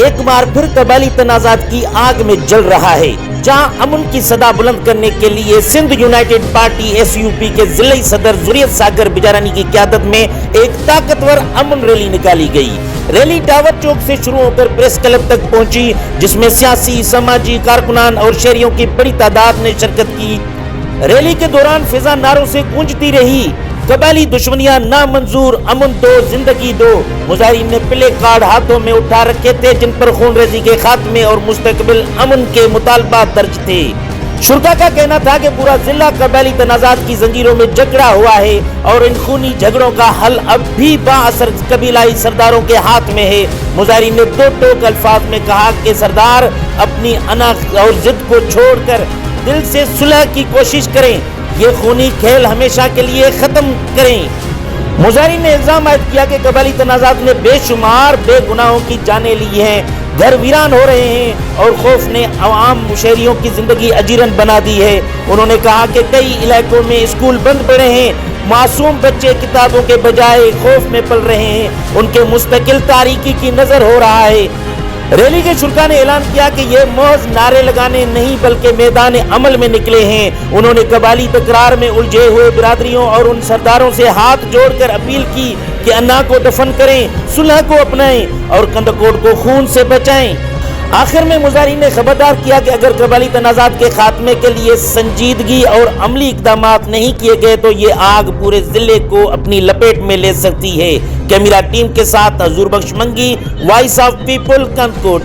ایک بار پھر قبائلی تنازعات کی آگ میں جل رہا ہے، جہاں امن کی صدا بلند کرنے کے لیے سندھ یونائیٹڈ پارٹی SUP کے ضلعی صدر ذریعت ساگر بجارانی کی قیادت میں ایک طاقتور امن ریلی نکالی گئی۔ ریلی ٹاور چوک سے شروع ہو کر پریس کلب تک پہنچی، جس میں سیاسی، سماجی کارکنان اور شہریوں کی بڑی تعداد نے شرکت کی۔ ریلی کے دوران فضا نعروں سے گونجتی رہی، قبائلی دشمنیاں نامنظور، امن دو، زندگی دو۔ مظاہرین نے پلے کارڈ ہاتھوں میں اٹھا رکھے تھے جن پر خون ریزی کے خاتمے اور مستقبل امن کے مطالبات درج تھے۔ شرکا کا کہنا تھا کہ پورا ضلع قبائلی تنازعات کی زنجیروں میں جکڑا ہوا ہے اور ان خونی جھگڑوں کا حل اب بھی با اثر قبیلائی سرداروں کے ہاتھ میں ہے۔ مظاہرین نے دو ٹوک الفاظ میں کہا کہ سردار اپنی انا اور ضد کو چھوڑ کر دل سے صلح کی کوشش کریں، یہ خونی کھیل ہمیشہ کے لیے ختم کریں۔ مظاہرین نے الزام عائد کیا کہ قبائلی تنازعات نے بے شمار بے گناہوں کی جانیں لی ہیں، گھر ویران ہو رہے ہیں اور خوف نے عوام شہریوں کی زندگی اجیرن بنا دی ہے۔ انہوں نے کہا کہ کئی علاقوں میں اسکول بند پڑے ہیں، معصوم بچے کتابوں کے بجائے خوف میں پل رہے ہیں، ان کے مستقل تاریکی کی نظر ہو رہا ہے۔ ریلی کے شرکا نے اعلان کیا کہ یہ محض نعرے لگانے نہیں بلکہ میدان عمل میں نکلے ہیں۔ انہوں نے قبائلی تکرار میں الجھے ہوئے برادریوں اور ان سرداروں سے ہاتھ جوڑ کر اپیل کی کہ انا کو دفن کریں، صلح کو اپنائیں اور کندکوٹ کو خون سے بچائیں۔ آخر میں مظاہرین نے خبردار کیا کہ اگر قبائلی تنازعات کے خاتمے کے لیے سنجیدگی اور عملی اقدامات نہیں کیے گئے تو یہ آگ پورے ضلع کو اپنی لپیٹ میں لے سکتی ہے۔ کیمرہ ٹیم کے ساتھ حضور بخش منگی، وائس آف پیپل، کندکوٹ۔